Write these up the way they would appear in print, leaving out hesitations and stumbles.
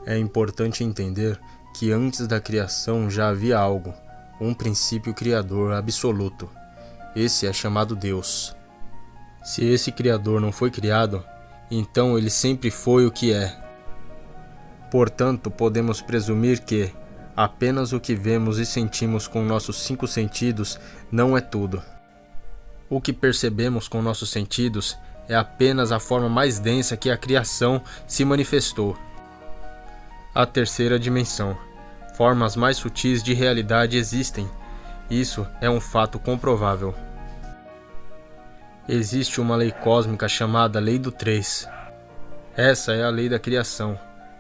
É importante entender que antes da criação já havia algo, um princípio criador absoluto. Esse é chamado Deus. Se esse criador não foi criado, então ele sempre foi o que é. Portanto, podemos presumir que apenas o que vemos e sentimos com nossos 5 sentidos não é tudo. O que percebemos com nossos sentidos é apenas a forma mais densa que a criação se manifestou. A terceira dimensão. Formas mais sutis de realidade existem. Isso é um fato comprovável. Existe uma lei cósmica chamada Lei do 3. Essa é a lei da criação.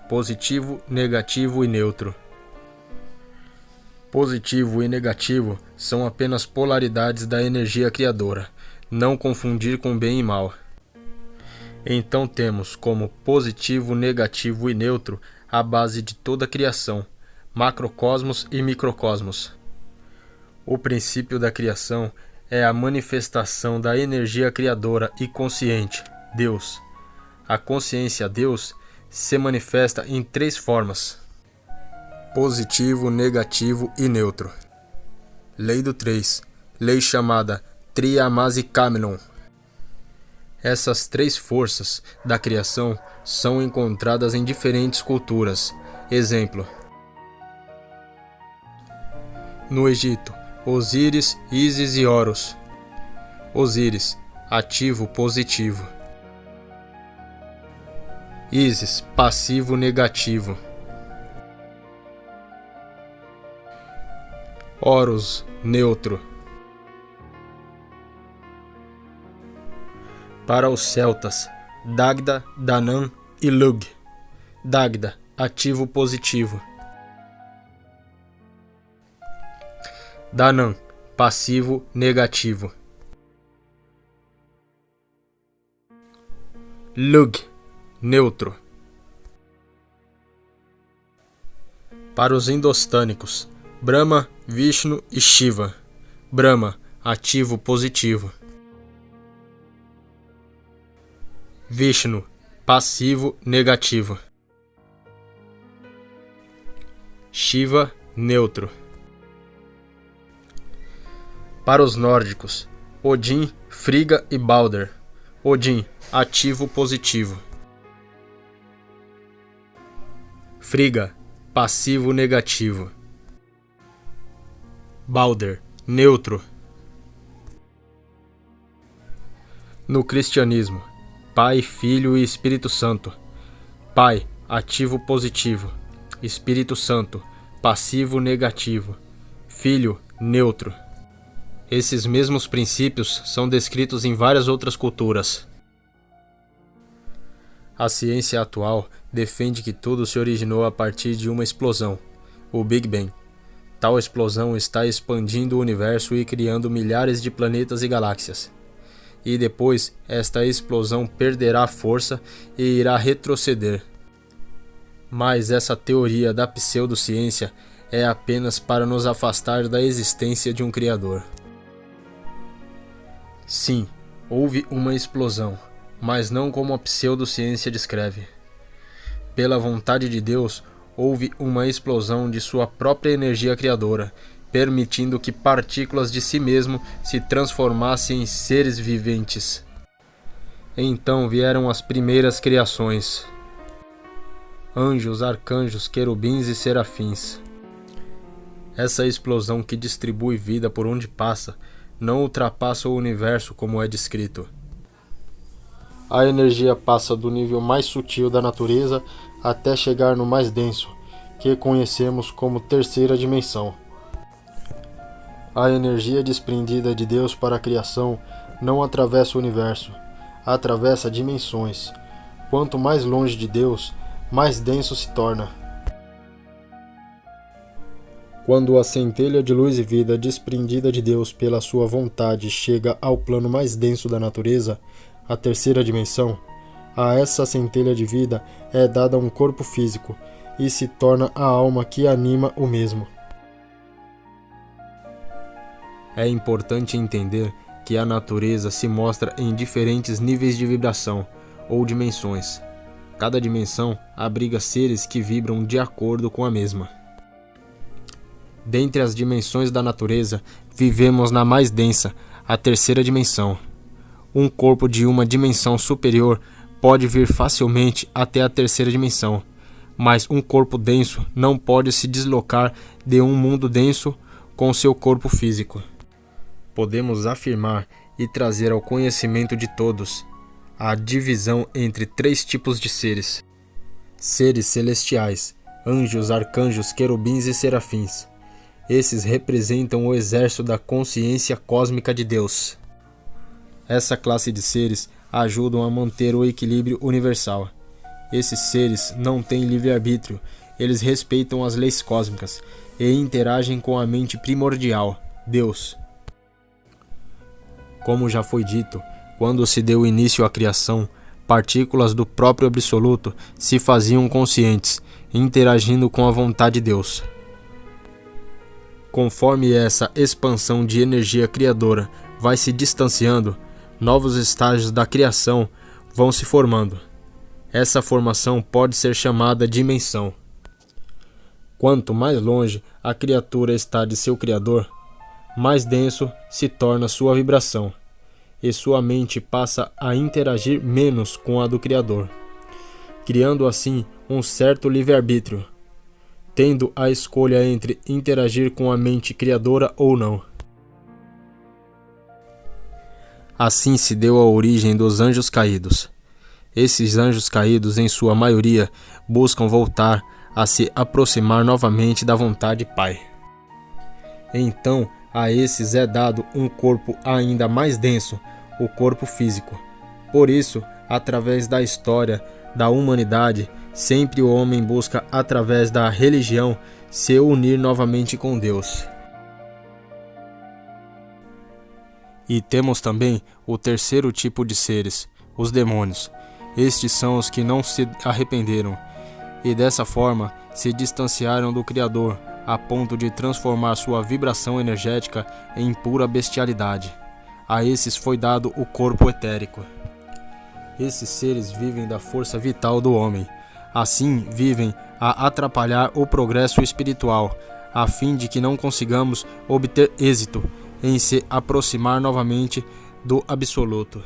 Positivo, negativo e neutro. Positivo e negativo são apenas polaridades da energia criadora. Não confundir com bem e mal. Então temos como positivo, negativo e neutro a base de toda a criação, macrocosmos e microcosmos. O princípio da criação é a manifestação da energia criadora e consciente, Deus. A consciência Deus se manifesta em 3 formas: positivo, negativo e neutro. Lei do 3, lei chamada Triamazikamenon. Essas 3 forças da criação são encontradas em diferentes culturas. Exemplo: no Egito, Osíris, Ísis e Horus. Osíris, ativo positivo. Ísis, passivo negativo. Horus, neutro. Para os celtas, Dagda, Danann e Lugh. Dagda, ativo positivo. Danann, passivo negativo. Lugh, neutro. Para os indostânicos, Brahma, Vishnu e Shiva. Brahma, ativo positivo. Vishnu, passivo negativo. Shiva, neutro. Para os nórdicos, Odin, Frigga e Balder. Odin, ativo positivo. Frigga, passivo negativo. Balder, neutro. No cristianismo, Pai, Filho e Espírito Santo. Pai, ativo positivo. Espírito Santo, passivo negativo. Filho, neutro. Esses mesmos princípios são descritos em várias outras culturas. A ciência atual defende que tudo se originou a partir de uma explosão, o Big Bang. Tal explosão está expandindo o universo e criando milhares de planetas e galáxias. E depois, esta explosão perderá força e irá retroceder. Mas essa teoria da pseudociência é apenas para nos afastar da existência de um Criador. Sim, houve uma explosão, mas não como a pseudociência descreve. Pela vontade de Deus, houve uma explosão de sua própria energia criadora, permitindo que partículas de si mesmo se transformassem em seres viventes. Então vieram as primeiras criações: anjos, arcanjos, querubins e serafins. Essa explosão que distribui vida por onde passa não ultrapassa o universo como é descrito. A energia passa do nível mais sutil da natureza até chegar no mais denso, que conhecemos como terceira dimensão. A energia desprendida de Deus para a criação não atravessa o universo, atravessa dimensões. Quanto mais longe de Deus, mais denso se torna. Quando a centelha de luz e vida desprendida de Deus pela sua vontade chega ao plano mais denso da natureza, a terceira dimensão, a essa centelha de vida é dada um corpo físico e se torna a alma que anima o mesmo. É importante entender que a natureza se mostra em diferentes níveis de vibração ou dimensões. Cada dimensão abriga seres que vibram de acordo com a mesma. Dentre as dimensões da natureza, vivemos na mais densa, a terceira dimensão. Um corpo de uma dimensão superior pode vir facilmente até a terceira dimensão, mas um corpo denso não pode se deslocar de um mundo denso com seu corpo físico. Podemos afirmar e trazer ao conhecimento de todos a divisão entre 3 tipos de seres: seres celestiais, anjos, arcanjos, querubins e serafins. Esses representam o exército da consciência cósmica de Deus. Essa classe de seres ajudam a manter o equilíbrio universal. Esses seres não têm livre-arbítrio, eles respeitam as leis cósmicas e interagem com a mente primordial, Deus. Como já foi dito, quando se deu início à criação, partículas do próprio Absoluto se faziam conscientes, interagindo com a vontade de Deus. Conforme essa expansão de energia criadora vai se distanciando, novos estágios da criação vão se formando. Essa formação pode ser chamada dimensão. Quanto mais longe a criatura está de seu Criador, mais denso se torna sua vibração, e sua mente passa a interagir menos com a do Criador, criando assim um certo livre-arbítrio, tendo a escolha entre interagir com a mente criadora ou não. Assim se deu a origem dos anjos caídos. Esses anjos caídos, em sua maioria, buscam voltar a se aproximar novamente da vontade Pai. Então, a esses é dado um corpo ainda mais denso, o corpo físico. Por isso, através da história da humanidade, sempre o homem busca, através da religião, se unir novamente com Deus. E temos também o terceiro tipo de seres, os demônios. Estes são os que não se arrependeram e dessa forma se distanciaram do Criador, a ponto de transformar sua vibração energética em pura bestialidade. A esses foi dado o corpo etérico. Esses seres vivem da força vital do homem. Assim, vivem a atrapalhar o progresso espiritual, a fim de que não consigamos obter êxito em se aproximar novamente do Absoluto.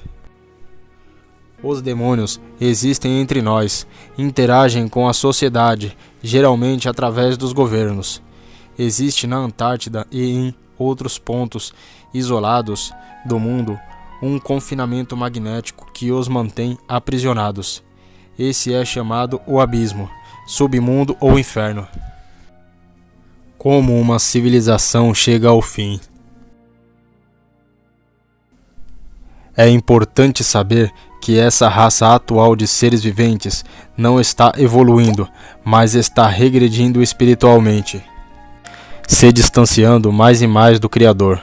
Os demônios existem entre nós, interagem com a sociedade, geralmente através dos governos. Existe na Antártida e em outros pontos isolados do mundo um confinamento magnético que os mantém aprisionados. Esse é chamado o abismo, submundo ou inferno. Como uma civilização chega ao fim? É importante saber que essa raça atual de seres viventes não está evoluindo, mas está regredindo espiritualmente, se distanciando mais e mais do Criador.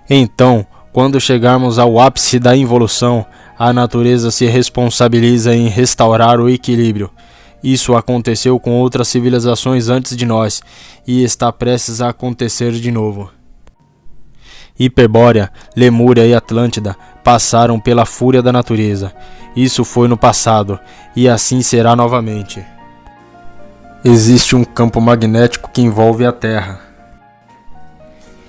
Então, quando chegarmos ao ápice da involução, a natureza se responsabiliza em restaurar o equilíbrio. Isso aconteceu com outras civilizações antes de nós e está prestes a acontecer de novo. Hiperbórea, Lemúria e Atlântida passaram pela fúria da natureza. Isso foi no passado, e assim será novamente. Existe um campo magnético que envolve a Terra.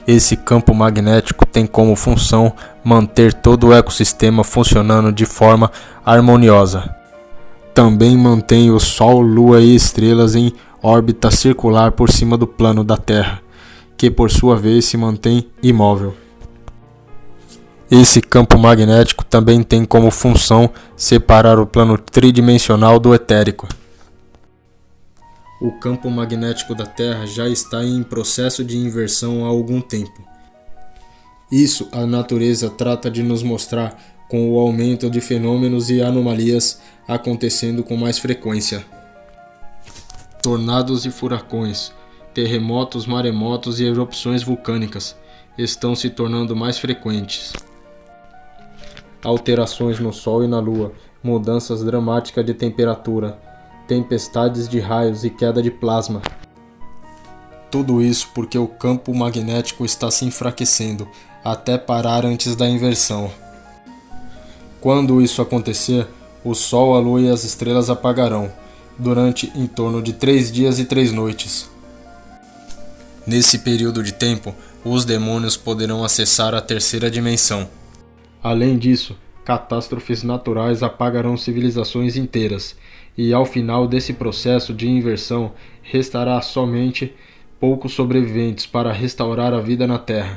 Esse campo magnético tem como função manter todo o ecossistema funcionando de forma harmoniosa. Também mantém o Sol, Lua e estrelas em órbita circular por cima do plano da Terra, que por sua vez se mantém imóvel. Esse campo magnético também tem como função separar o plano tridimensional do etérico. O campo magnético da Terra já está em processo de inversão há algum tempo. Isso a natureza trata de nos mostrar com o aumento de fenômenos e anomalias acontecendo com mais frequência. Tornados e furacões, terremotos, maremotos e erupções vulcânicas estão se tornando mais frequentes. Alterações no Sol e na Lua, mudanças dramáticas de temperatura, tempestades de raios e queda de plasma. Tudo isso porque o campo magnético está se enfraquecendo, até parar antes da inversão. Quando isso acontecer, O sol, a lua e as estrelas apagarão, durante em torno de 3 dias e 3 noites. Nesse período de tempo, os demônios poderão acessar a terceira dimensão. Além disso, catástrofes naturais apagarão civilizações inteiras, e ao final desse processo de inversão, restará somente poucos sobreviventes para restaurar a vida na Terra.